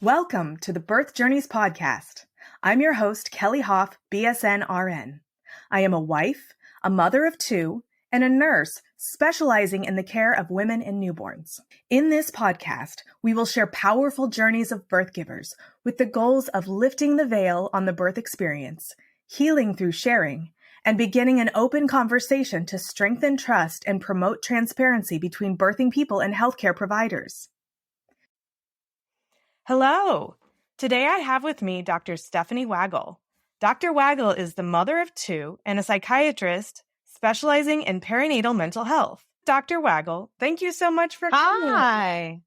Welcome to the Birth Journeys podcast. I'm your host, Kelly Hoff, BSN RN. I am a wife, a mother of two, and a nurse specializing in the care of women and newborns. In this podcast, we will share powerful journeys of birth givers with the goals of lifting the veil on the birth experience, healing through sharing, and beginning an open conversation to strengthen trust and promote transparency between birthing people and healthcare providers. Hello. Today I have with me Dr. Stephanie Waggel. Dr. Waggel is the mother of two and a psychiatrist specializing in perinatal mental health. Dr. Waggel, thank you so much for coming. Hi.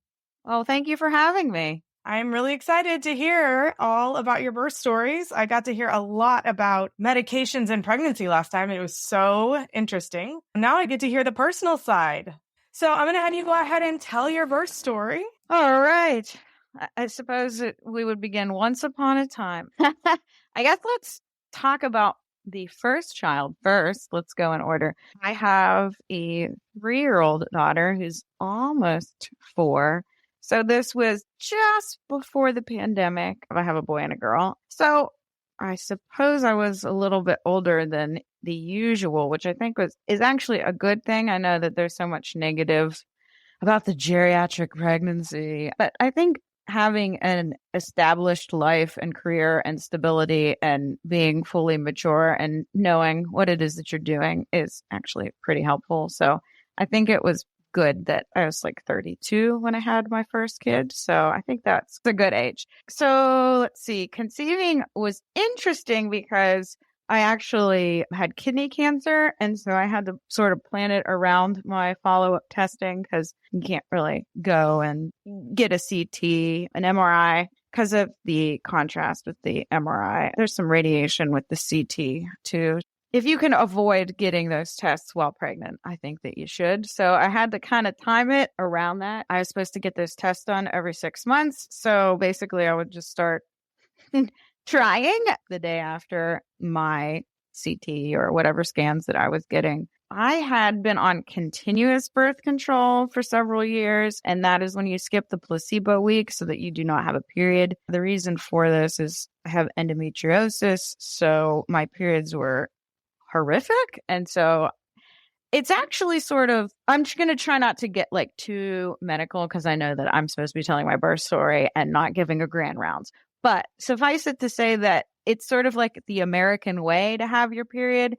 Well, thank you for having me. I'm really excited to hear all about your birth stories. I got to hear a lot about medications and pregnancy last time. It was so interesting. Now I get to hear the personal side. So I'm going to have you go ahead and tell your birth story. All right. I suppose we would begin once upon a time. I guess let's talk about the first child first. Let's go in order. I have a 3-year-old daughter who's almost 4. So this was just before the pandemic. I have a boy and a girl. So I suppose I was a little bit older than the usual, which I think is actually a good thing. I know that there's so much negative about the geriatric pregnancy, but I think having an established life and career and stability and being fully mature and knowing what it is that you're doing is actually pretty helpful. So I think it was good that I was like 32 when I had my first kid. So I think that's a good age. So let's see. Conceiving was interesting because I actually had kidney cancer. And so I had to sort of plan it around my follow-up testing because you can't really go and get a CT, an MRI, because of the contrast with the MRI. There's some radiation with the CT too. If you can avoid getting those tests while pregnant, I think that you should. So I had to kind of time it around that. I was supposed to get those tests done every 6 months. So basically I would just start trying the day after my CT or whatever scans that I was getting. I had been on continuous birth control for several years, and that is when you skip the placebo week so that you do not have a period. The reason for this is I have endometriosis, so my periods were horrific. And so it's actually sort of, I'm just going to try not to get like too medical because I know that I'm supposed to be telling my birth story and not giving a grand rounds. But suffice it to say that it's sort of like the American way to have your period.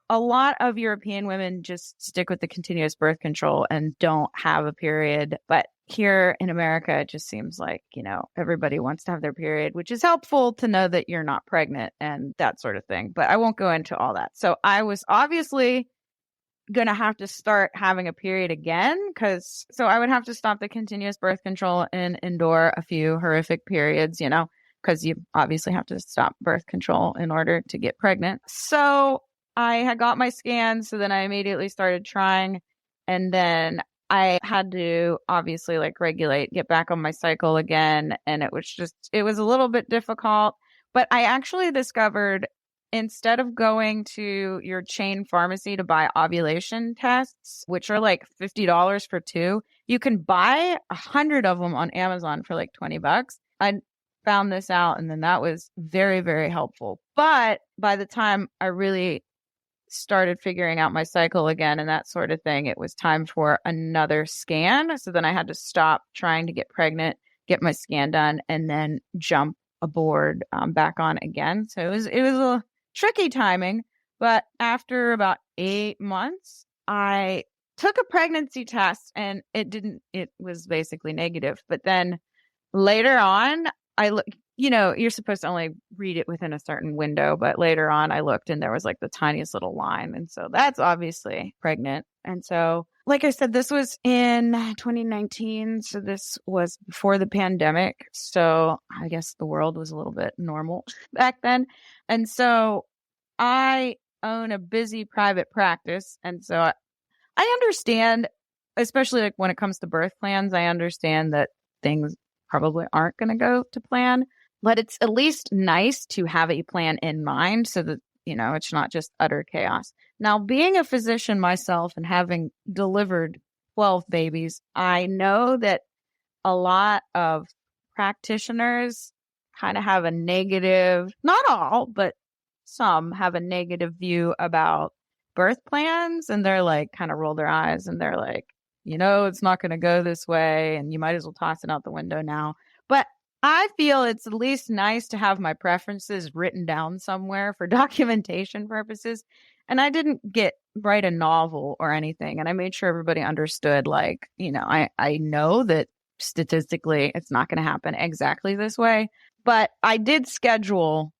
A lot of European women just stick with the continuous birth control and don't have a period. But here in America, it just seems like, everybody wants to have their period, which is helpful to know that you're not pregnant and that sort of thing. But I won't go into all that. So I was obviously going to have to start having a period again so I would have to stop the continuous birth control and endure a few horrific periods, because you obviously have to stop birth control in order to get pregnant. So I had got my scans. So then I immediately started trying. And then I had to obviously get back on my cycle again. And it was a little bit difficult. But I actually discovered instead of going to your chain pharmacy to buy ovulation tests, which are like $50 for 2, you can buy 100 of them on Amazon for like $20. I found this out, and then that was very, very helpful. But by the time I really started figuring out my cycle again and that sort of thing, it was time for another scan. So then I had to stop trying to get pregnant, get my scan done, and then jump aboard back on again. So it was a tricky timing. But after about 8 months, I took a pregnancy test and it was basically negative. But then later on, you're supposed to only read it within a certain window, but later on I looked and there was like the tiniest little line. And so that's obviously pregnant. And so, like I said, this was in 2019. So this was before the pandemic. So I guess the world was a little bit normal back then. And so I own a busy private practice. And so I understand, especially like when it comes to birth plans, I understand that things probably aren't going to go to plan, but it's at least nice to have a plan in mind so that, it's not just utter chaos. Now, being a physician myself and having delivered 12 babies, I know that a lot of practitioners kind of have a negative, not all, but some have a negative view about birth plans, and they're like kind of roll their eyes and they're like, it's not going to go this way and you might as well toss it out the window now. But I feel it's at least nice to have my preferences written down somewhere for documentation purposes. And I didn't write a novel or anything. And I made sure everybody understood, like, I know that statistically it's not going to happen exactly this way, but I did schedule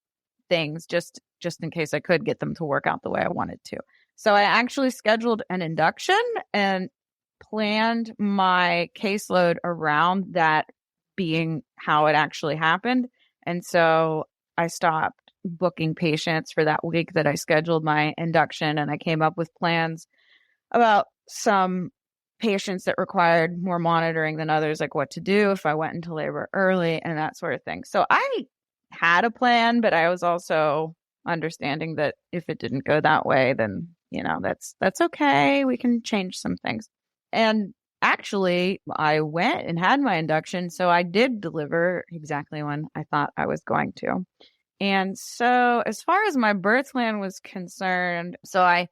things just in case I could get them to work out the way I wanted to. So I actually scheduled an induction and planned my caseload around that being how it actually happened. And so I stopped booking patients for that week that I scheduled my induction, and I came up with plans about some patients that required more monitoring than others, like what to do if I went into labor early and that sort of thing. So I had a plan, but I was also understanding that if it didn't go that way, then, that's okay. We can change some things. And actually, I went and had my induction. So I did deliver exactly when I thought I was going to. And so as far as my birth plan was concerned, so I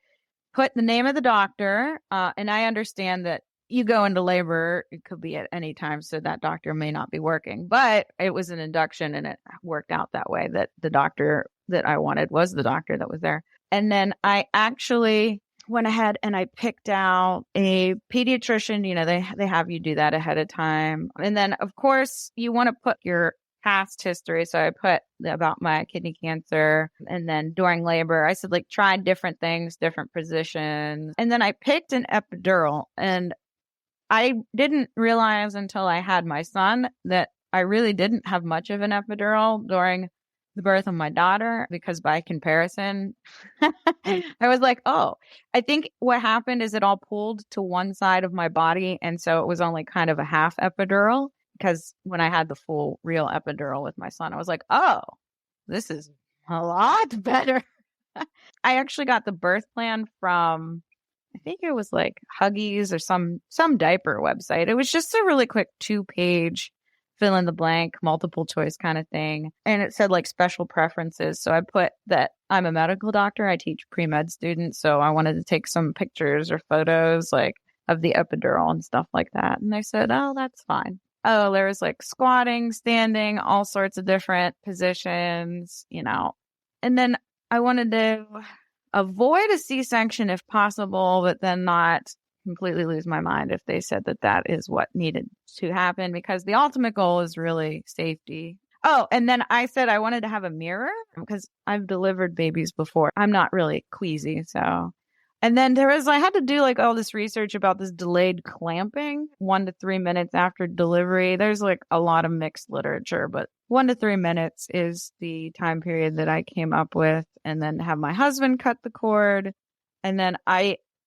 put the name of the doctor, and I understand that you go into labor, it could be at any time, so that doctor may not be working. But it was an induction, and it worked out that way, that the doctor that I wanted was the doctor that was there. And then I actually went ahead and I picked out a pediatrician. They have you do that ahead of time. And then, of course, you want to put your past history. So I put about my kidney cancer. And then during labor, I said, try different things, different positions. And then I picked an epidural. And I didn't realize until I had my son that I really didn't have much of an epidural during the birth of my daughter, because by comparison, I was like, oh, I think what happened is it all pulled to one side of my body. And so it was only kind of a half epidural, because when I had the full real epidural with my son, I was like, oh, this is a lot better. I actually got the birth plan from, I think it was like Huggies or some diaper website. It was just a really quick 2-page fill in the blank, multiple choice kind of thing. And it said special preferences. So I put that I'm a medical doctor. I teach pre-med students. So I wanted to take some pictures or photos of the epidural and stuff like that. And they said, oh, that's fine. Oh, there was squatting, standing, all sorts of different positions, And then I wanted to avoid a C-section if possible, but then not completely lose my mind if they said that is what needed to happen, because the ultimate goal is really safety. Oh, and then I said I wanted to have a mirror because I've delivered babies before. I'm not really queasy, so. And then I had to do all this research about this delayed clamping, 1 to 3 minutes after delivery. There's a lot of mixed literature, but 1 to 3 minutes is the time period that I came up with. And then have my husband cut the cord. And then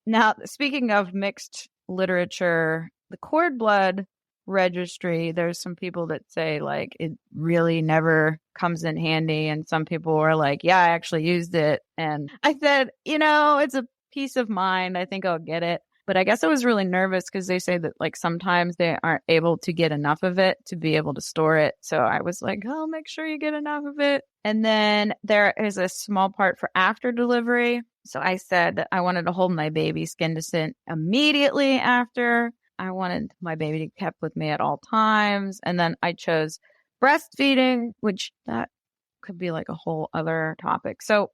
now speaking of mixed literature, the cord blood registry, there's some people that say it really never comes in handy. And some people are like, yeah, I actually used it. And I said, it's a peace of mind. I think I'll get it. But I guess I was really nervous because they say that sometimes they aren't able to get enough of it to be able to store it. So I was like, oh, make sure you get enough of it. And then there is a small part for after delivery. So I said that I wanted to hold my baby skin to skin immediately after. I wanted my baby to be kept with me at all times. And then I chose breastfeeding, which that could be a whole other topic. So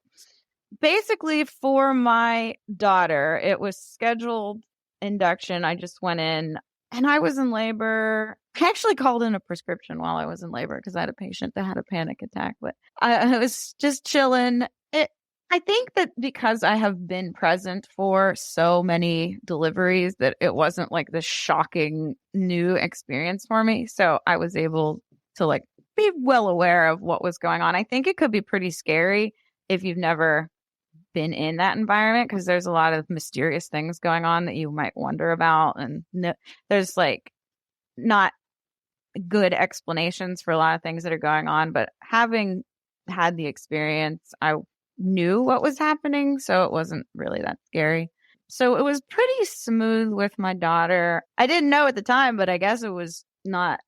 basically for my daughter, it was scheduled induction. I just went in and I was in labor. I actually called in a prescription while I was in labor because I had a patient that had a panic attack, but I was just chilling. I think that because I have been present for so many deliveries that it wasn't this shocking new experience for me. So I was able to be well aware of what was going on. I think it could be pretty scary if you've never been in that environment, because there's a lot of mysterious things going on that you might wonder about. And there's not good explanations for a lot of things that are going on. But having had the experience, I knew what was happening. So it wasn't really that scary. So it was pretty smooth with my daughter. I didn't know at the time, but I guess it was not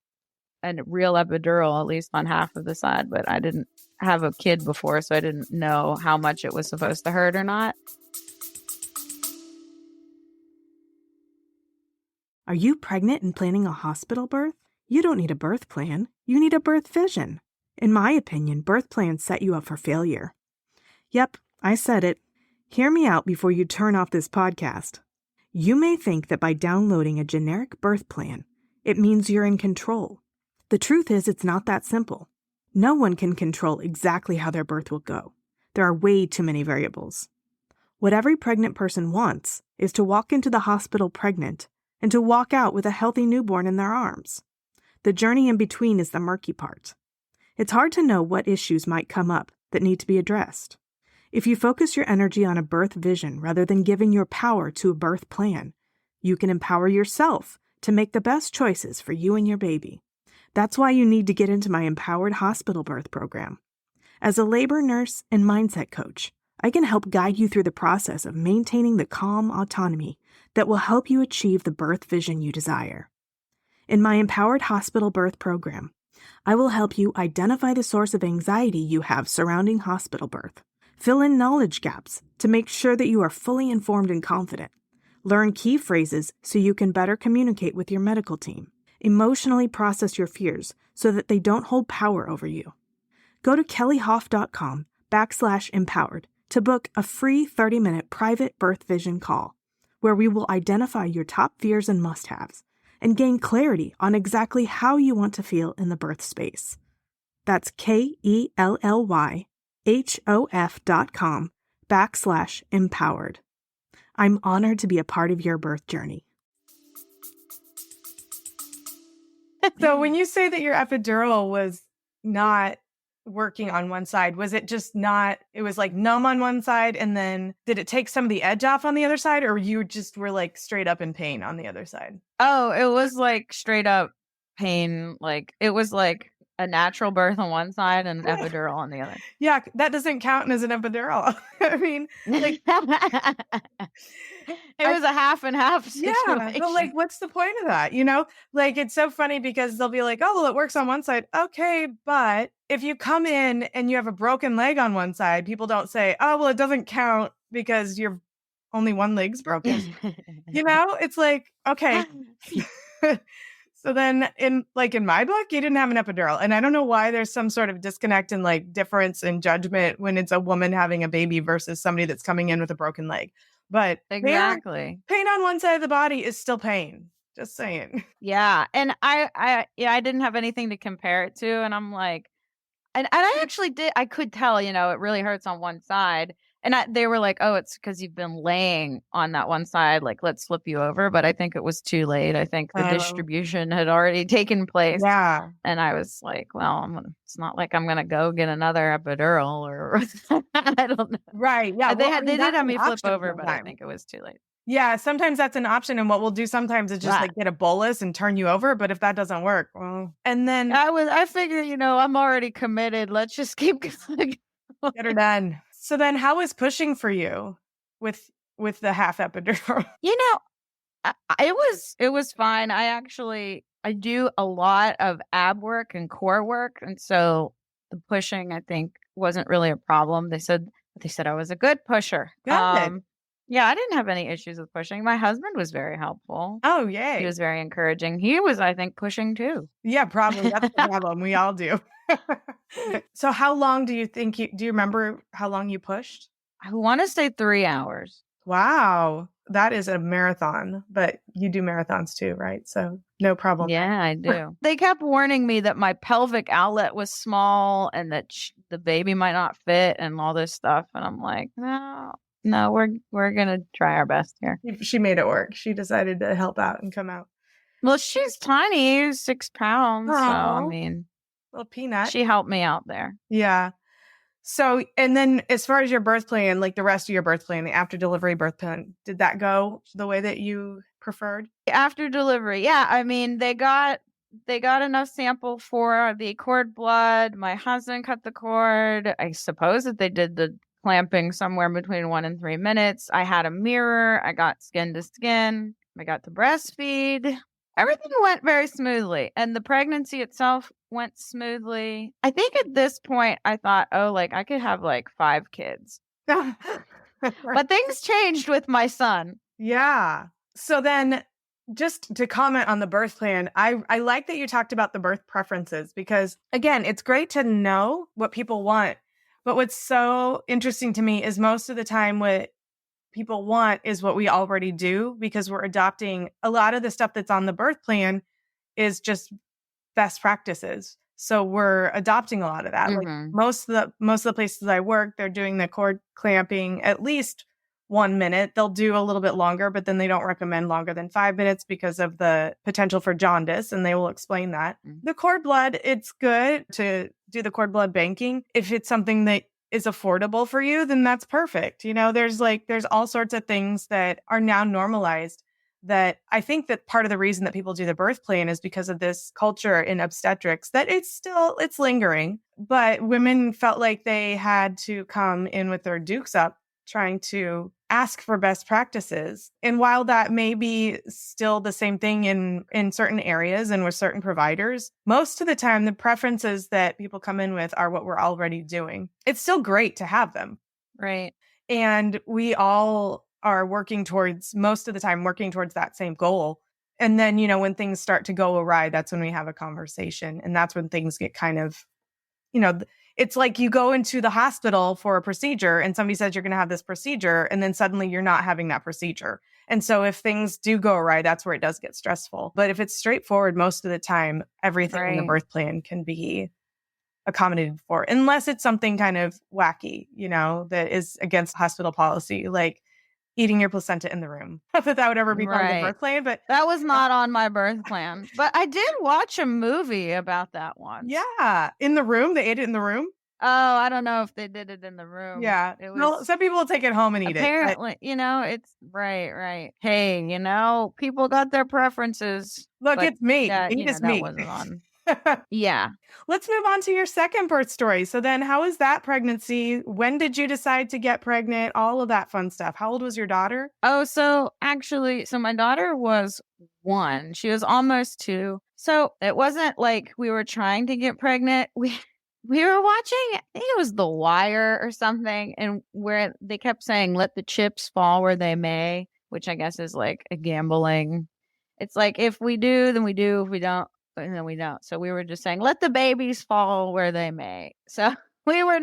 a real epidural, at least on half of the side, but I didn't have a kid before, so I didn't know how much it was supposed to hurt or not. Are you pregnant and planning a hospital birth? You don't need a birth plan. You need a birth vision. In my opinion, birth plans set you up for failure. Yep, I said it. Hear me out before you turn off this podcast. You may think that by downloading a generic birth plan, it means you're in control. The truth is, it's not that simple. No one can control exactly how their birth will go. There are way too many variables. What every pregnant person wants is to walk into the hospital pregnant and to walk out with a healthy newborn in their arms. The journey in between is the murky part. It's hard to know what issues might come up that need to be addressed. If you focus your energy on a birth vision rather than giving your power to a birth plan, you can empower yourself to make the best choices for you and your baby. That's why you need to get into my Empowered Hospital Birth program. As a labor nurse and mindset coach, I can help guide you through the process of maintaining the calm autonomy that will help you achieve the birth vision you desire. In my Empowered Hospital Birth program, I will help you identify the source of anxiety you have surrounding hospital birth, fill in knowledge gaps to make sure that you are fully informed and confident, learn key phrases so you can better communicate with your medical team, emotionally process your fears so that they don't hold power over you. Go to kellyhoff.com/empowered to book a free 30-minute private birth vision call, where we will identify your top fears and must-haves and gain clarity on exactly how you want to feel in the birth space. That's KELLYHOF.com/empowered. I'm honored to be a part of your birth journey. So when you say that your epidural was not working on one side, was it just not, it was like numb on one side, and then did it take some of the edge off on the other side, or you just were like straight up in pain on the other side? Oh, it was like straight up pain. Like it was like a natural birth on one side and an epidural on the other. Yeah, that doesn't count as an epidural. I mean, like, it was a half and half situation. Yeah, but like, what's the point of that? You know, like, it's so funny because they'll be like, oh, well, it works on one side. Okay, but if you come in and you have a broken leg on one side, people don't say, oh, well, it doesn't count because you're only one leg's broken. You know, it's like, okay. So then in my book, you didn't have an epidural. And I don't know why there's some sort of disconnect and like difference in judgment when it's a woman having a baby versus somebody that's coming in with a broken leg. But exactly, pain on one side of the body is still pain. Just saying. Yeah. And I didn't have anything to compare it to. And I'm like, and I actually did, I could tell, you know, it really hurts on one side. And they were like, oh, it's because you've been laying on that one side. Like, let's flip you over. But I think it was too late. I think the distribution had already taken place. Yeah. And I was like, well, it's not like I'm going to go get another epidural or I don't know. Right. Yeah. They did have me flip over, but I think it was too late. Yeah. Sometimes that's an option. And what we'll do sometimes is just like get a bolus and turn you over. But if that doesn't work, well, and then I figured, you know, I'm already committed. Let's just keep going. Get her done. So then how was pushing for you with the half epidural? You know, it was fine. I do a lot of ab work and core work. And so the pushing, I think, wasn't really a problem. They said I was a good pusher. Good. Yeah, I didn't have any issues with pushing. My husband was very helpful. Oh, yay. He was very encouraging. He was, I think, pushing too. Yeah, probably. That's the problem. We all do. So how long do you think do you remember how long you pushed? I want to say 3 hours. Wow. That is a marathon, but you do marathons too, right? So no problem. Yeah, I do. They kept warning me that my pelvic outlet was small and that the baby might not fit and all this stuff. And I'm like, no, we're going to try our best here. She made it work. She decided to help out and come out. Well, she's tiny, 6 pounds. Aww. So, I mean, little peanut. She helped me out there. Yeah. So, and then as far as your birth plan, like the rest of your birth plan, the after delivery birth plan, did that go the way that you preferred? After delivery, yeah. I mean, they got enough sample for the cord blood. My husband cut the cord. I suppose that they did the clamping somewhere between 1 and 3 minutes. I had a mirror. I got skin to skin. I got to breastfeed. everything went very smoothly, and the pregnancy itself went smoothly. I think at this point I thought, oh, like I could have like 5 kids. But things changed with my son. Yeah. So then just to comment on the birth plan, I like that you talked about the birth preferences because again, it's great to know what people want. But what's so interesting to me is most of the time what people want is what we already do because we're adopting a lot of the stuff that's on the birth plan is just best practices. So we're adopting a lot of that. Like most of the places I work, they're doing the cord clamping at least 1 minute. They'll do a little bit longer, but then they don't recommend longer than 5 minutes because of the potential for jaundice, and they will explain that. The cord blood, it's good to do the cord blood banking. If it's something that is affordable for you, then that's perfect. You know, there's all sorts of things that are now normalized that I think that part of the reason that people do the birth plan is because of this culture in obstetrics that it's lingering, but women felt like they had to come in with their dukes up trying to ask for best practices. And while that may be still the same thing in certain areas and with certain providers, most of the time the preferences that people come in with are what we're already doing. It's still great to have them. Right. And we all are most of the time working towards that same goal. And then, you know, when things start to go awry, that's when we have a conversation. And that's when things get kind of, you know, it's like you go into the hospital for a procedure and somebody says you're going to have this procedure and then suddenly you're not having that procedure. And so if things do go awry, that's where it does get stressful. But if it's straightforward, most of the time, everything in the birth plan can be accommodated for, unless it's something kind of wacky, you know, that is against hospital policy, like eating your placenta in the room. Not that would ever be part of the birth plan, but that was not on my birth plan. But I did watch a movie about that once. Yeah. In the room? They ate it in the room? Oh, I don't know if they did it in the room. Yeah. Well, some people will take it home and eat it. Apparently, you know, it's right. Hey, you know, people got their preferences. Look, it's me. It is me. That wasn't on. Yeah. Let's move on to your second birth story. So then how was that pregnancy? When did you decide to get pregnant? All of that fun stuff. How old was your daughter? Oh, so my daughter was 1. She was almost 2. So it wasn't like we were trying to get pregnant. We were watching, I think it was The Wire or something, and where they kept saying, let the chips fall where they may, which I guess is like a gambling. It's like, if we do, then we do. If we don't, then we don't. So we were just saying, let the babies fall where they may. So we were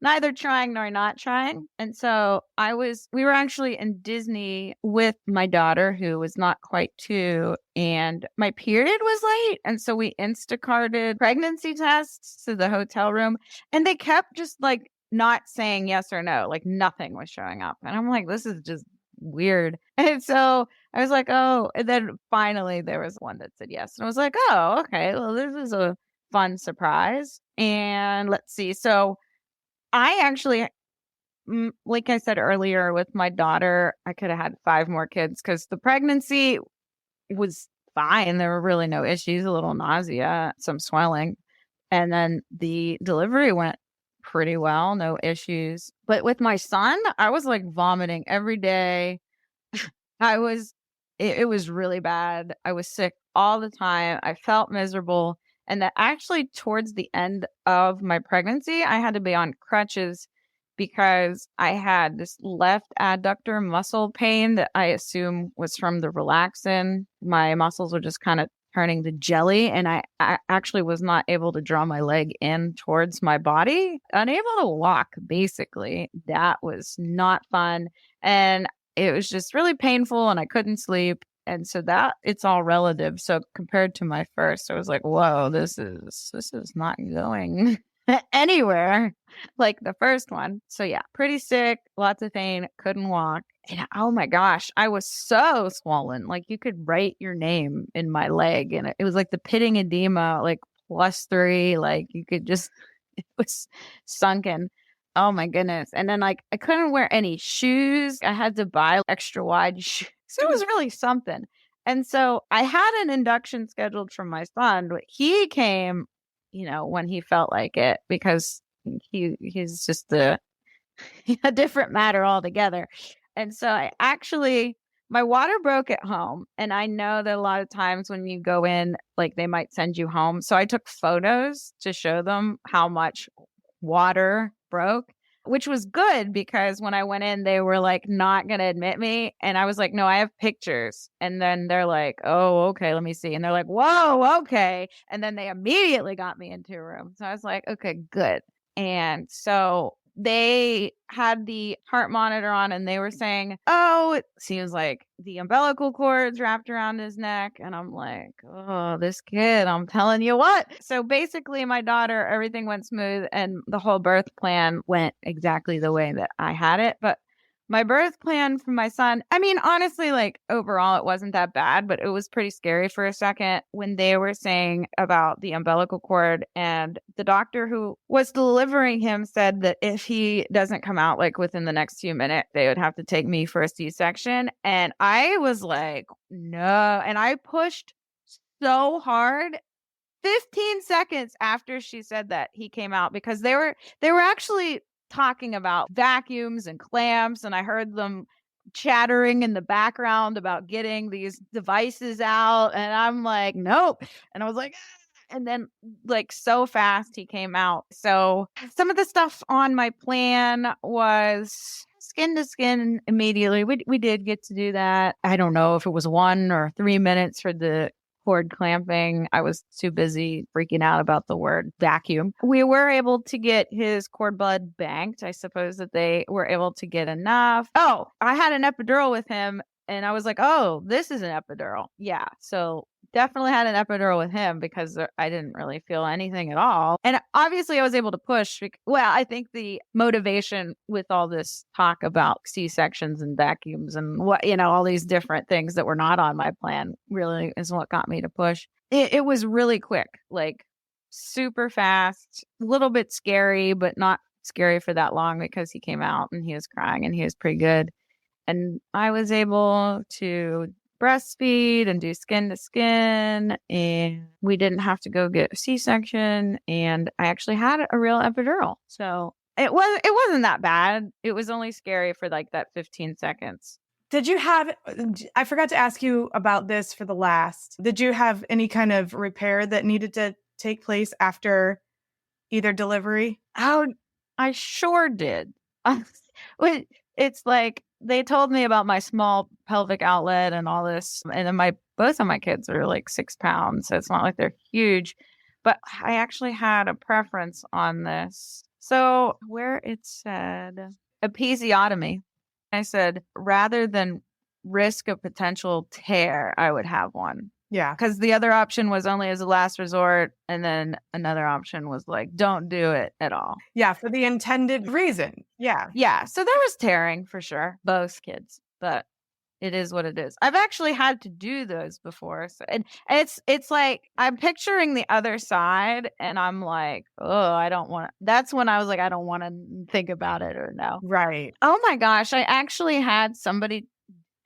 neither trying nor not trying. And so we were actually in Disney with my daughter, who was not quite 2, and my period was late. And so we Instacarted pregnancy tests to the hotel room, and they kept just like not saying yes or no, like nothing was showing up. And I'm like, this is just weird. And so I was like, oh, and then finally there was one that said yes. And I was like, oh, okay, well, this is a fun surprise. And let's see. So I actually, like I said earlier, with my daughter, I could have had 5 more kids because the pregnancy was fine. There were really no issues, a little nausea, some swelling. And then the delivery went pretty well, no issues. But with my son, I was like vomiting every day. It was really bad. I was sick all the time. I felt miserable. And that actually towards the end of my pregnancy, I had to be on crutches because I had this left adductor muscle pain that I assume was from the relaxin. My muscles were just kind of turning to jelly, and I actually was not able to draw my leg in towards my body, unable to walk, basically. That was not fun. And it was just really painful, and I couldn't sleep. And so that it's all relative. So compared to my first, I was like, whoa, this is not going anywhere like the first one. So yeah, pretty sick, lots of pain, couldn't walk. And oh my gosh, I was so swollen. Like you could write your name in my leg. And it was like the pitting edema, like +3. Like you could just, it was sunken. Oh my goodness. And then like I couldn't wear any shoes. I had to buy extra wide shoes. So it was really something. And so I had an induction scheduled for my son, but he came, you know, when he felt like it, because he's just a different matter altogether. And so I actually, my water broke at home. And I know that a lot of times when you go in, like they might send you home. So I took photos to show them how much water broke, which was good because when I went in, they were like not going to admit me. And I was like, no, I have pictures. And then they're like, oh, okay, let me see. And they're like, whoa, okay. And then they immediately got me into a room. So I was like, okay, good. And so they had the heart monitor on and they were saying, oh, it seems like the umbilical cord's wrapped around his neck. And I'm like, oh, this kid, I'm telling you what. So basically, my daughter, everything went smooth and the whole birth plan went exactly the way that I had it. But my birth plan for my son, I mean, honestly, like overall, it wasn't that bad, but it was pretty scary for a second when they were saying about the umbilical cord. And the doctor who was delivering him said that if he doesn't come out like within the next few minutes, they would have to take me for a C-section. And I was like, no. And I pushed so hard. 15 seconds after she said that, he came out because they were actually talking about vacuums and clamps, and I heard them chattering in the background about getting these devices out, and I'm like, nope. And I was like, "Ah," and then like so fast he came out. So some of the stuff on my plan was skin to skin immediately. We did get to do that. I don't know if it was 1 or 3 minutes for the cord clamping. I was too busy freaking out about the word vacuum. We were able to get his cord blood banked. I suppose that they were able to get enough. Oh, I had an epidural with him and I was like, oh, this is an epidural. Yeah. So definitely had an epidural with him because I didn't really feel anything at all. And obviously I was able to push. Well, I think the motivation with all this talk about C-sections and vacuums and what, all these different things that were not on my plan really is what got me to push. It was really quick, like super fast, a little bit scary, but not scary for that long because he came out and he was crying and he was pretty good. And I was able to breastfeed and do skin to skin, and we didn't have to go get a C-section, and I actually had a real epidural. So it wasn't that bad. It was only scary for like that 15 seconds. I forgot to ask you about this for the last. Did you have any kind of repair that needed to take place after either delivery? Oh, I sure did. It's like they told me about my small pelvic outlet and all this, and then both of my kids are like 6 pounds, so it's not like they're huge. But I actually had a preference on this. So where it said episiotomy, I said rather than risk a potential tear, I would have one. Yeah. Because the other option was only as a last resort. And then another option was like, don't do it at all. Yeah. For the intended reason. Yeah. Yeah. So there was tearing for sure. Both kids. But it is what it is. I've actually had to do those before. So, and it's like, I'm picturing the other side and I'm like, oh, I don't want to. That's when I was like, I don't want to think about it or no. Right. Oh my gosh. I actually had somebody.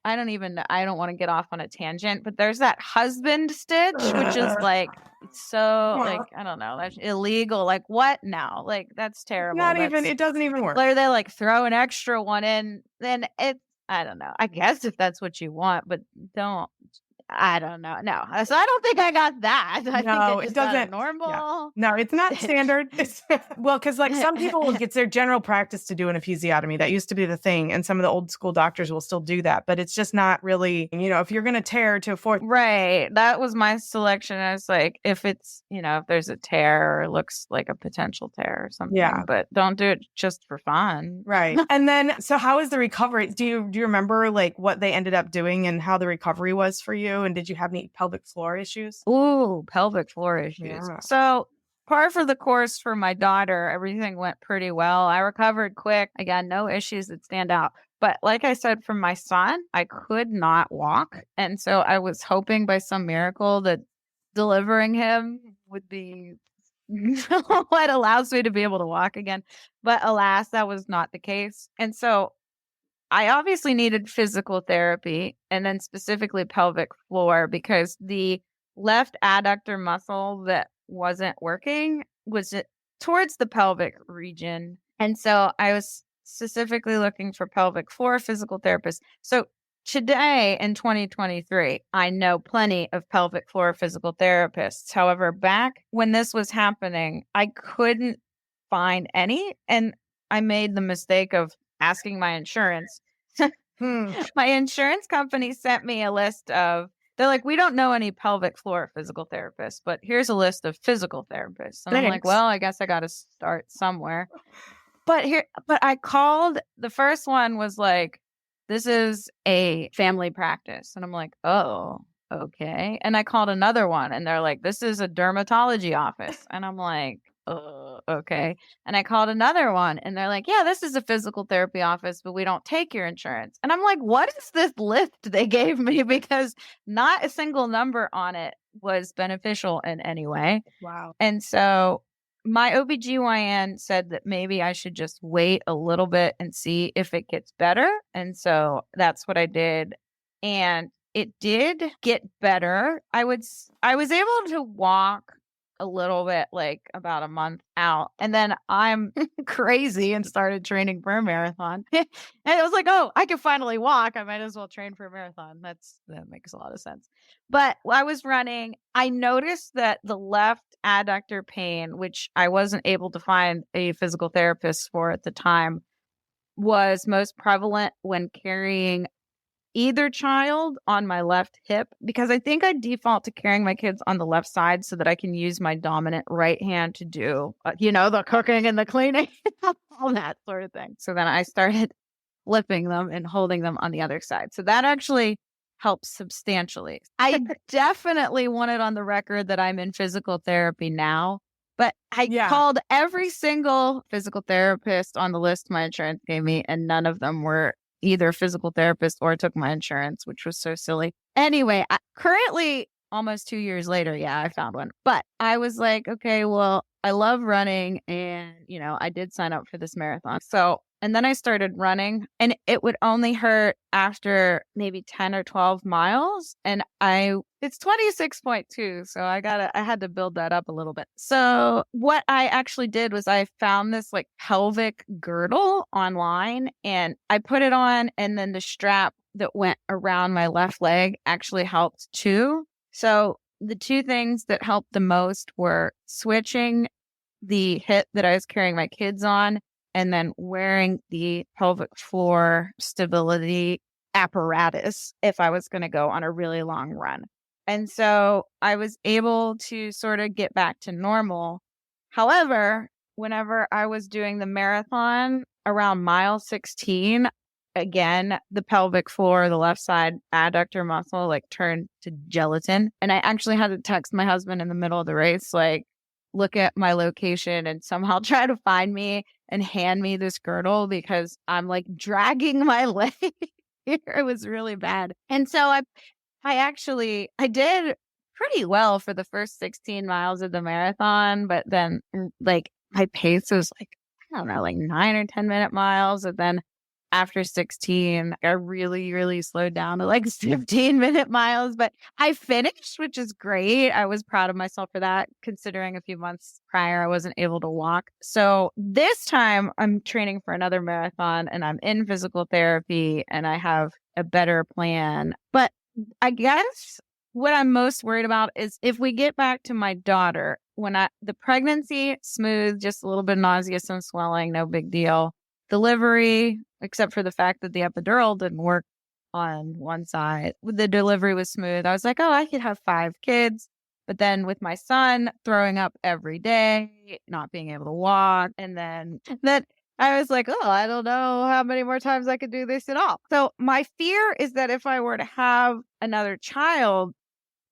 I don't want to get off on a tangent, but there's that husband stitch, which is like, so like, I don't know, that's illegal. Like what now? Like that's terrible. It doesn't even work. Or they like throw an extra one in, then I don't know. I guess if that's what you want, but I don't know. No. So I don't think I got that. I think it doesn't normal. Yeah. No, it's not standard. Well, because like some people it's their general practice to do an episiotomy. That used to be the thing. And some of the old school doctors will still do that. But it's just not really, if you're going to tear to a fourth. Right. That was my selection. I was like, if it's, if there's a tear or it looks like a potential tear or something. Yeah. But don't do it just for fun. Right. And then, so how is the recovery? Do you remember like what they ended up doing and how the recovery was for you? And did you have any pelvic floor issues? Ooh, pelvic floor issues. Yeah. So par for the course for my daughter, everything went pretty well. I recovered quick. Again, no issues that stand out. But like I said, for my son, I could not walk. And so I was hoping by some miracle that delivering him would be what allows me to be able to walk again. But alas, that was not the case. And so I obviously needed physical therapy and then specifically pelvic floor because the left adductor muscle that wasn't working was towards the pelvic region. And so I was specifically looking for pelvic floor physical therapist. So today in 2023, I know plenty of pelvic floor physical therapists. However, back when this was happening, I couldn't find any. And I made the mistake of asking my insurance. My insurance company sent me a list of, they're like, we don't know any pelvic floor physical therapists, but here's a list of physical therapists. And I'm like, Thanks. well, I guess I got to start somewhere. But I called, the first one was like, this is a family practice. And I'm like, oh, okay. And I called another one and they're like, this is a dermatology office. And I'm like, okay. And I called another one and they're like, yeah, this is a physical therapy office, but we don't take your insurance. And I'm like, what is this list they gave me? Because not a single number on it was beneficial in any way. Wow. And so my OBGYN said that maybe I should just wait a little bit and see if it gets better. And so that's what I did. And it did get better. I was able to walk a little bit, like about a month out. And then I'm crazy and started training for a marathon. And I was like, oh, I can finally walk. I might as well train for a marathon. That makes a lot of sense. But while I was running, I noticed that the left adductor pain, which I wasn't able to find a physical therapist for at the time, was most prevalent when carrying either child on my left hip, because I think I default to carrying my kids on the left side so that I can use my dominant right hand to do, the cooking and the cleaning, all that sort of thing. So then I started flipping them and holding them on the other side. So that actually helps substantially. I definitely want it on the record that I'm in physical therapy now, but I called every single physical therapist on the list my insurance gave me, and none of them were either physical therapist or took my insurance, which was so silly. Anyway, currently, almost 2 years later, I found one. But I was like, okay, well, I love running and, I did sign up for this marathon. So, and then I started running and it would only hurt after maybe 10 or 12 miles. And it's 26.2. So I had to build that up a little bit. So what I actually did was I found this like pelvic girdle online and I put it on, and then the strap that went around my left leg actually helped too. So the two things that helped the most were switching the hip that I was carrying my kids on, and then wearing the pelvic floor stability apparatus if I was going to go on a really long run. And so I was able to sort of get back to normal. However, whenever I was doing the marathon around mile 16, again, the pelvic floor, the left side adductor muscle, like turned to gelatin. And I actually had to text my husband in the middle of the race, like, look at my location and somehow try to find me and hand me this girdle because I'm like dragging my leg. It was really bad. And so I did pretty well for the first 16 miles of the marathon, but then like my pace was like, I don't know, like 9 or 10-minute miles. And then after 16, I really, really slowed down to like 15-minute miles, but I finished, which is great. I was proud of myself for that, considering a few months prior, I wasn't able to walk. So this time I'm training for another marathon and I'm in physical therapy and I have a better plan. But I guess what I'm most worried about is if we get back to my daughter, the pregnancy, smooth, just a little bit of nausea, some swelling, no big deal. Delivery, except for the fact that the epidural didn't work on one side. The delivery was smooth. I was like, oh, I could have 5 kids. But then with my son throwing up every day, not being able to walk, and then I was like, oh, I don't know how many more times I could do this at all. So my fear is that if I were to have another child,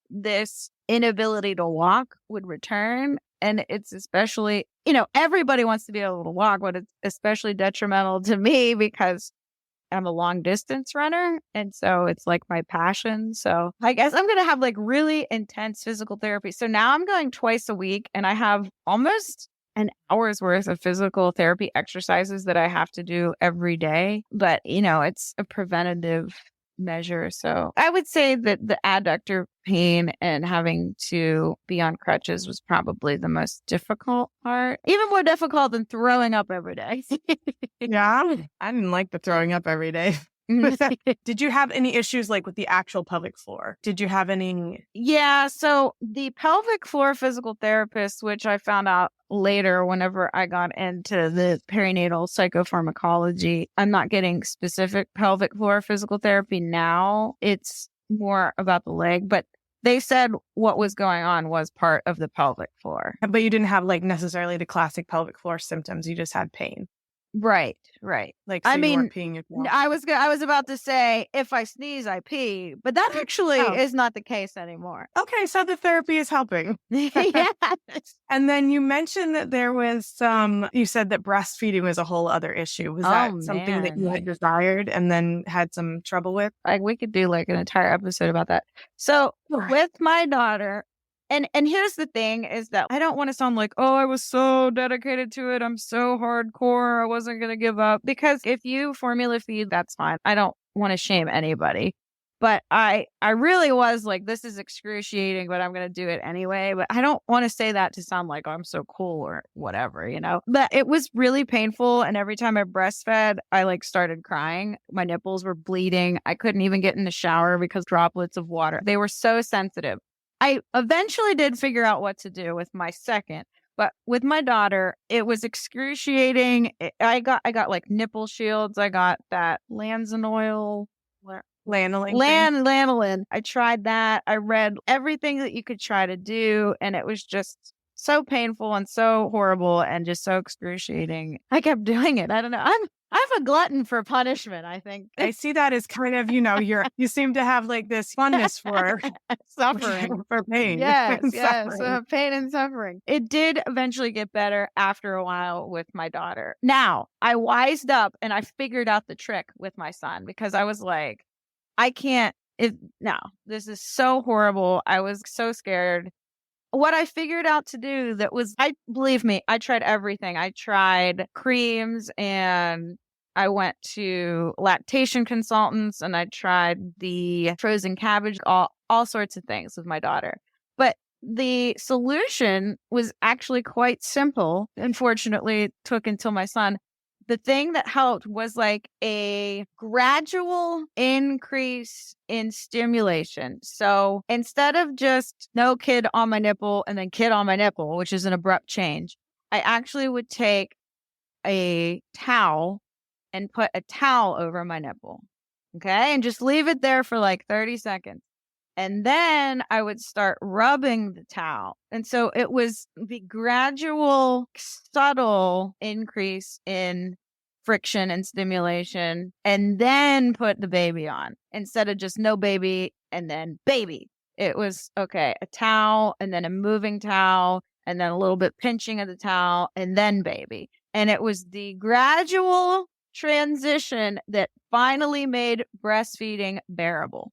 this inability to walk would return. And it's especially, everybody wants to be able to walk, but it's especially detrimental to me because I'm a long distance runner. And so it's like my passion. So I guess I'm going to have like really intense physical therapy. So now I'm going twice a week and I have almost an hour's worth of physical therapy exercises that I have to do every day. But, it's a preventative measure. So I would say that the adductor pain and having to be on crutches was probably the most difficult part, even more difficult than throwing up every day. Yeah, I didn't like the throwing up every day. Did you have any issues like with the actual pelvic floor? Did you have any? Yeah. So the pelvic floor physical therapist, which I found out later whenever I got into the perinatal psychopharmacology, I'm not getting specific pelvic floor physical therapy now. It's more about the leg, but they said what was going on was part of the pelvic floor. But you didn't have like necessarily the classic pelvic floor symptoms. You just had pain. Right. Like, so you weren't peeing yourself. I was about to say, if I sneeze, I pee, but that actually is not the case anymore. Okay, so the therapy is helping. Yes. And then you mentioned that there was you said that breastfeeding was a whole other issue. Was that something that you had desired and then had some trouble with? Like, we could do like an entire episode about that. So with my daughter, and here's the thing is that I don't want to sound like, oh, I was so dedicated to it. I'm so hardcore. I wasn't going to give up. Because if you formula feed, that's fine. I don't want to shame anybody. But I really was like, this is excruciating, but I'm going to do it anyway. But I don't want to say that to sound like, oh, I'm so cool or whatever, you know. But it was really painful. And every time I breastfed, I like started crying. My nipples were bleeding. I couldn't even get in the shower because droplets of water. They were so sensitive. I eventually did figure out what to do with my second, but with my daughter, it was excruciating. I got like nipple shields. I got that lanolin. I tried that. I read everything that you could try to do, and it was just so painful and so horrible and just so excruciating. I kept doing it. I don't know. I'm a glutton for punishment, I think. I see that as kind of, you seem to have like this fondness for suffering, for pain. Yes, pain and suffering. It did eventually get better after a while with my daughter. Now, I wised up and I figured out the trick with my son because I was like, this is so horrible. I was so scared. What I figured out to do believe me, I tried everything. I tried creams and I went to lactation consultants and I tried the frozen cabbage, all sorts of things with my daughter. But the solution was actually quite simple. Unfortunately, it took until my son. The thing that helped was like a gradual increase in stimulation. So instead of just no kid on my nipple and then kid on my nipple, which is an abrupt change, I actually would take a towel and put a towel over my nipple. Okay. And just leave it there for like 30 seconds. And then I would start rubbing the towel. And so it was the gradual, subtle increase in friction and stimulation, and then put the baby on instead of just no baby and then baby. It was, okay, a towel and then a moving towel and then a little bit pinching of the towel and then baby. And it was the gradual transition that finally made breastfeeding bearable.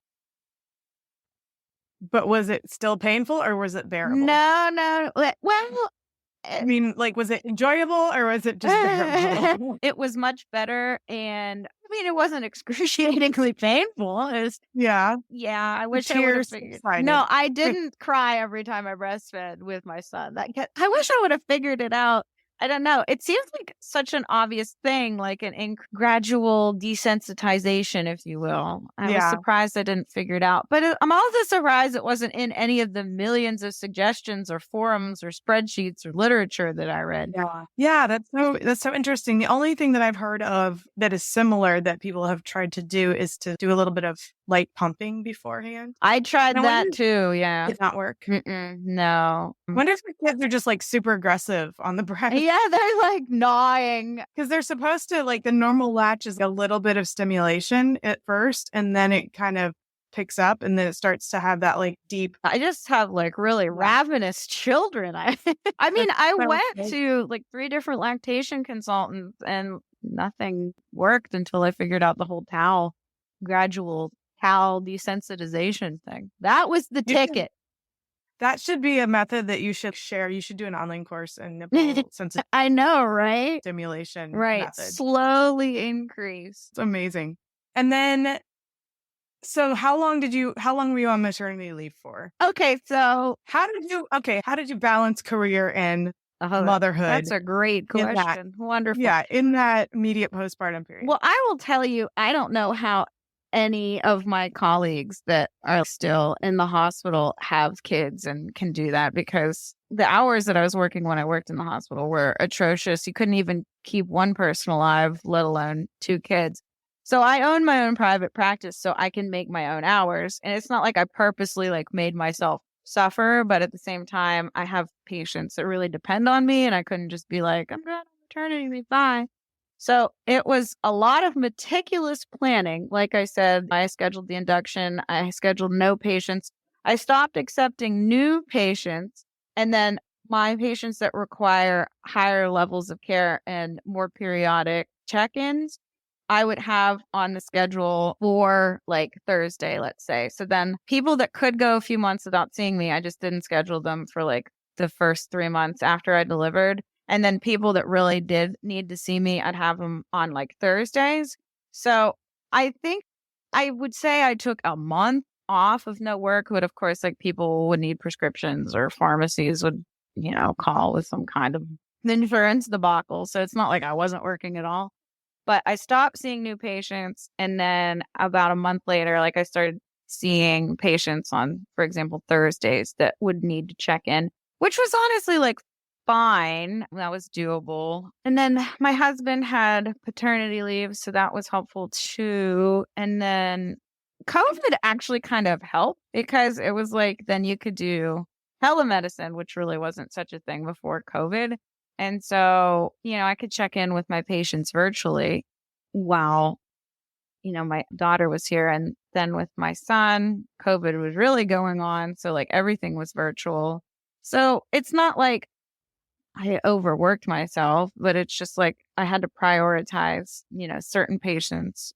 But was it still painful or was it bearable? No. Well, I mean, like, was it enjoyable or was it just bearable? It was much better. And I mean, it wasn't excruciatingly painful. It was, yeah, I wish I would have figured. No, I didn't cry every time I breastfed with my son. I wish I would have figured it out. I don't know. It seems like such an obvious thing, like an gradual desensitization, if you will. I was surprised I didn't figure it out. But I'm also surprised it wasn't in any of the millions of suggestions or forums or spreadsheets or literature that I read. Yeah, that's so interesting. The only thing that I've heard of that is similar that people have tried to do is to do a little bit of light pumping beforehand. I tried that too, yeah. Did not work? No. I wonder if the kids are just like super aggressive on the breast. Yeah, they're like gnawing. Because they're supposed to, like, the normal latch is a little bit of stimulation at first, and then it kind of picks up, and then it starts to have that like deep. I just have like really ravenous children. I mean, I went to like 3 different lactation consultants, and nothing worked until I figured out the whole gradual towel desensitization thing. That was the ticket. That should be a method that you should share. You should do an online course in nipple sensitivity. I know, right? Stimulation method. Slowly increase. It's amazing. And then, so how long were you on maternity leave for? Okay, so how did you balance career and motherhood? That's a great question. Wonderful. Yeah, in that immediate postpartum period. Well, I will tell you, I don't know how any of my colleagues that are still in the hospital have kids and can do that, because the hours that I was working when I worked in the hospital were atrocious. You couldn't even keep one person alive, let alone 2 kids. So I own my own private practice, so I can make my own hours. And it's not like I purposely made myself suffer, but at the same time, I have patients that really depend on me, and I couldn't just be like, I'm going on maternity leave, bye. So it was a lot of meticulous planning. Like I said, I scheduled the induction. I scheduled no patients. I stopped accepting new patients. And then my patients that require higher levels of care and more periodic check-ins, I would have on the schedule for Thursday, let's say. So then people that could go a few months without seeing me, I just didn't schedule them for the first 3 months after I delivered. And then people that really did need to see me, I'd have them on Thursdays. So I think I would say I took a month off of no work, but of course, people would need prescriptions, or pharmacies would, call with some kind of insurance debacle. So it's not like I wasn't working at all. But I stopped seeing new patients. And then about a month later, I started seeing patients on, for example, Thursdays that would need to check in, which was honestly fine. That was doable. And then my husband had paternity leave, so that was helpful too. And then COVID actually kind of helped, because it was then you could do telemedicine, which really wasn't such a thing before COVID. And so, I could check in with my patients virtually while, my daughter was here. And then with my son, COVID was really going on. So everything was virtual. So it's not like I overworked myself, but it's just I had to prioritize, certain patients.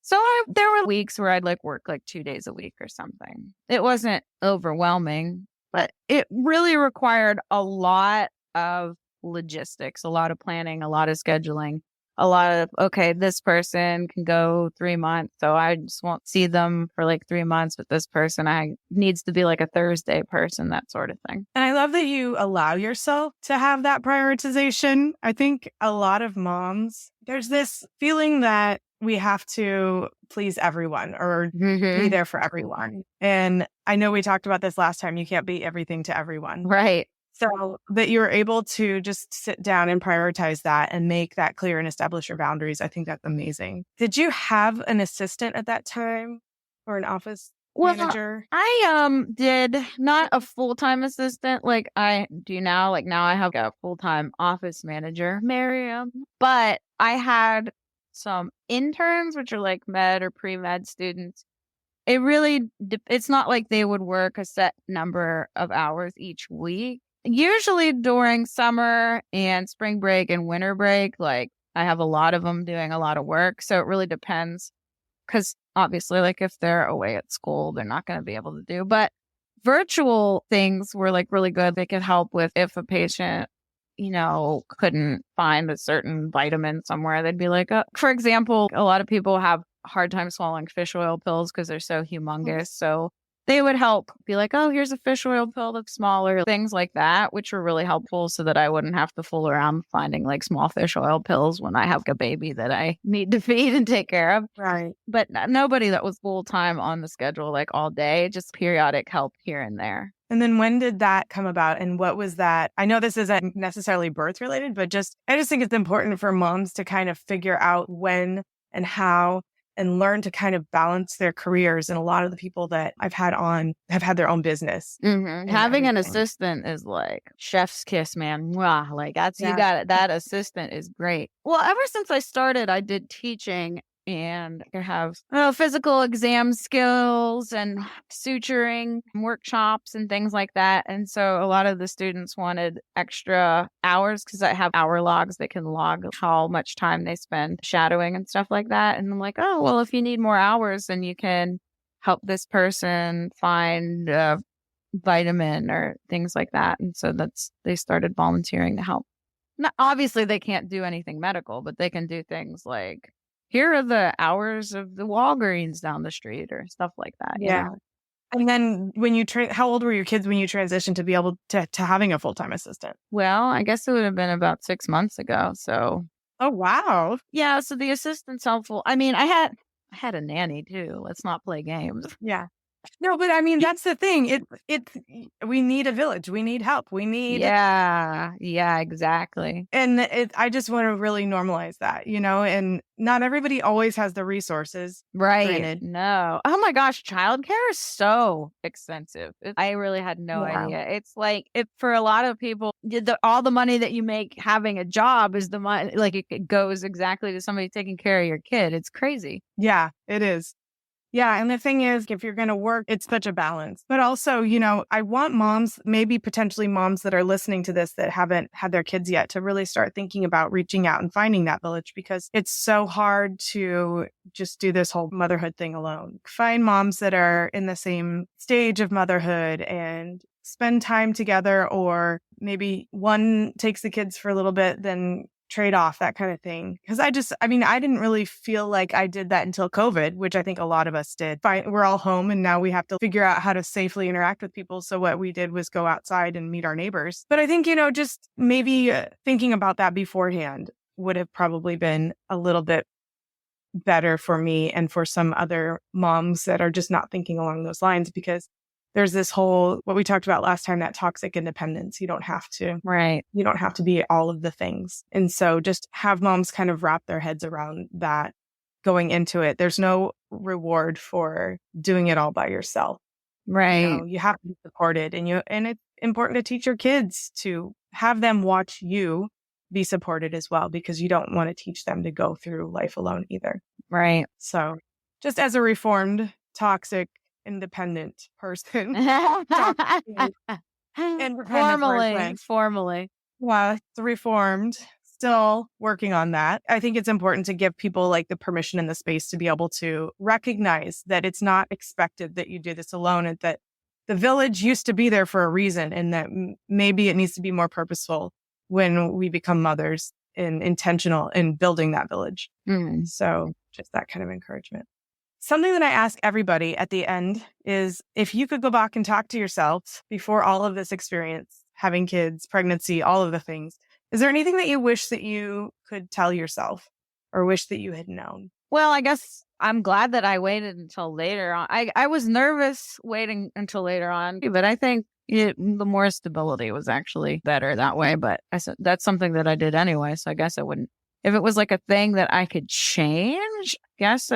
So there were weeks where I'd work 2 days a week or something. It wasn't overwhelming, but it really required a lot of logistics, a lot of planning, a lot of scheduling, a lot of, okay, this person can go 3 months, so I just won't see them for 3 months, but this person needs to be a Thursday person, that sort of thing. And I love that you allow yourself to have that prioritization. I think a lot of moms, there's this feeling that we have to please everyone or be there for everyone. And I know we talked about this last time. You can't be everything to everyone. Right. So that you're able to just sit down and prioritize that and make that clear and establish your boundaries, I think that's amazing. Did you have an assistant at that time, or an office manager? I did not a full-time assistant like I do now. Now I have a full-time office manager, Miriam. But I had some interns, which are med or pre-med students. It really, it's not like they would work a set number of hours each week. Usually during summer and spring break and winter break, I have a lot of them doing a lot of work. So it really depends, because obviously, if they're away at school, they're not going to be able to do. But virtual things were really good. They could help with if a patient, couldn't find a certain vitamin somewhere. They'd be for example, a lot of people have a hard time swallowing fish oil pills because they're so humongous. So they would help be oh, here's a fish oil pill that's smaller, things like that, which were really helpful, so that I wouldn't have to fool around finding small fish oil pills when I have a baby that I need to feed and take care of. Right. But nobody that was full time on the schedule, all day, just periodic help here and there. And then when did that come about? And what was that? I know this isn't necessarily birth related, but I just think it's important for moms to kind of figure out when and how, and learn to kind of balance their careers. And a lot of the people that I've had on have had their own business. Mm-hmm. Having an assistant is chef's kiss, man. Wow, that's, you got it. That assistant is great. Well, ever since I started, I did teaching, and I have physical exam skills and suturing workshops and things like that. And so a lot of the students wanted extra hours, because I have hour logs that can log how much time they spend shadowing and stuff like that. And I'm oh, well, if you need more hours, then you can help this person find a vitamin or things like that. And so they started volunteering to help. Now, obviously, they can't do anything medical, but they can do things here are the hours of the Walgreens down the street or stuff like that. Yeah. And then when you how old were your kids when you transitioned to be able to having a full-time assistant? Well, I guess it would have been about 6 months ago. So, Oh, wow. yeah, so the assistant's helpful. I mean, I had a nanny too. Let's not play games. Yeah. No, but I mean, that's the thing. We need a village. We need help. We need, Yeah, exactly. and I just want to really normalize that, and not everybody always has the resources. Right. Granted. No. Oh my gosh, childcare is so expensive. I really had no Yeah. idea. It's like for a lot of people, all the money that you make having a job is the money, like it goes exactly to somebody taking care of your kid. It's crazy. Yeah, it is. Yeah. And the thing is, if you're going to work, it's such a balance. But also, I want moms, maybe potentially moms that are listening to this that haven't had their kids yet, to really start thinking about reaching out and finding that village, because it's so hard to just do this whole motherhood thing alone. Find moms that are in the same stage of motherhood and spend time together, or maybe one takes the kids for a little bit, then trade off, that kind of thing. Because I didn't really feel like I did that until COVID, which I think a lot of us did. We're all home and now we have to figure out how to safely interact with people. So what we did was go outside and meet our neighbors. But I think, just maybe thinking about that beforehand would have probably been a little bit better for me and for some other moms that are just not thinking along those lines, because there's this whole, what we talked about last time, that toxic independence. You don't have to. Right. You don't have to be all of the things. And so just have moms kind of wrap their heads around that going into it. There's no reward for doing it all by yourself. Right. You have to be supported, and it's important to teach your kids to have them watch you be supported as well, because you don't want to teach them to go through life alone either. Right. So just as a reformed, toxic, independent person. And formally. Well, it's reformed, still working on that. I think it's important to give people like the permission and the space to be able to recognize that it's not expected that you do this alone, and that the village used to be there for a reason, and that maybe it needs to be more purposeful when we become mothers and intentional in building that village. So just that kind of encouragement. Something that I ask everybody at the end is, if you could go back and talk to yourself before all of this experience, having kids, pregnancy, all of the things, is there anything that you wish that you could tell yourself or wish that you had known? Well, I guess I'm glad that I waited until later on. I was nervous waiting until later on, but I think the more stability was actually better that way. But I said that's something that I did anyway, so I guess I wouldn't. If it was like a thing that I could change, I guess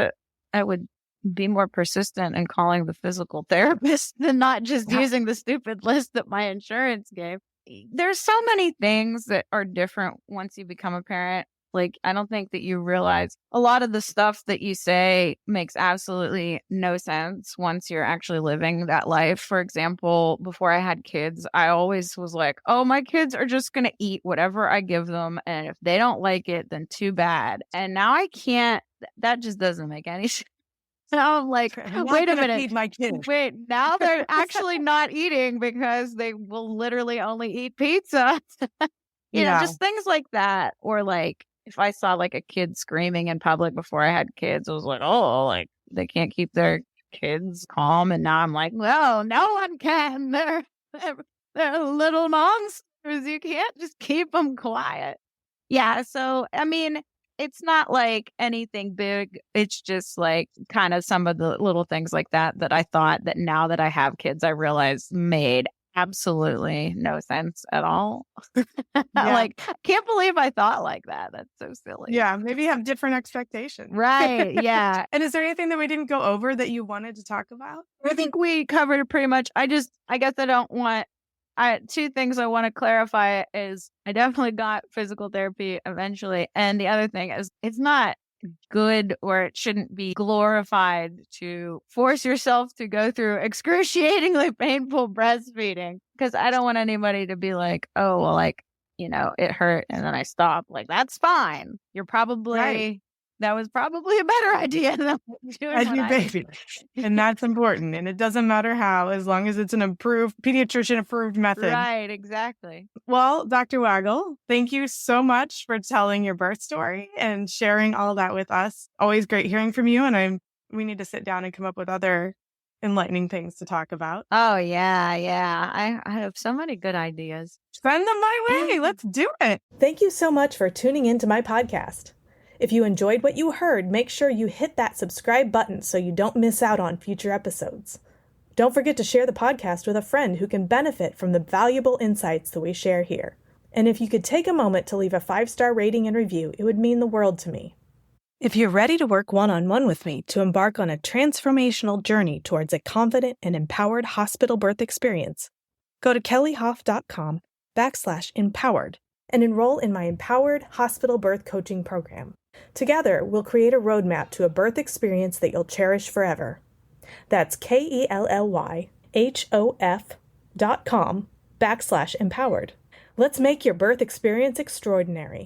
I would be more persistent in calling the physical therapist than not just using the stupid list that my insurance gave. There's so many things that are different once you become a parent. Like, I don't think that you realize a lot of the stuff that you say makes absolutely no sense once you're actually living that life. For example, before I had kids, I always was like, oh, my kids are just going to eat whatever I give them. And if they don't like it, then too bad. And now I can't, that just doesn't make any sense. Now I'm like, wait a minute. Feed my kid. Wait, now they're actually not eating because they will literally only eat pizza. You know, just things like that. Or like, if I saw like a kid screaming in public before I had kids, I was like, oh, like they can't keep their kids calm. And now I'm like, well, no one can. They're little monsters. You can't just keep them quiet. Yeah. So, I mean, it's not like anything big. It's just like kind of some of the little things like that I thought that now that I have kids, I realize made absolutely no sense at all. Like, can't believe I thought like that. That's so silly. Yeah. Maybe you have different expectations. Right. Yeah. And is there anything that we didn't go over that you wanted to talk about? I think we covered it pretty much. I guess I don't want, two things I want to clarify is I definitely got physical therapy eventually. And the other thing is it's not good, or it shouldn't be glorified to force yourself to go through excruciatingly painful breastfeeding, because I don't want anybody to be like, oh, well, like, you know, it hurt and then I stopped. Like, that's fine. You're probably, that was probably a better idea than doing your baby. And that's important. And it doesn't matter how, as long as it's an approved, pediatrician approved method. Right, exactly. Well, Dr. Waggel, thank you so much for telling your birth story and sharing all that with us. Always great hearing from you. And we need to sit down and come up with other enlightening things to talk about. Oh, yeah. I have so many good ideas. Send them my way. Let's do it. Thank you so much for tuning into my podcast. If you enjoyed what you heard, make sure you hit that subscribe button so you don't miss out on future episodes. Don't forget to share the podcast with a friend who can benefit from the valuable insights that we share here. And if you could take a moment to leave a 5-star rating and review, it would mean the world to me. If you're ready to work one-on-one with me to embark on a transformational journey towards a confident and empowered hospital birth experience, go to kellyhoff.com/empowered and enroll in my Empowered Hospital Birth Coaching Program. Together, we'll create a roadmap to a birth experience that you'll cherish forever. That's KELLYHOF.com/empowered. Let's make your birth experience extraordinary.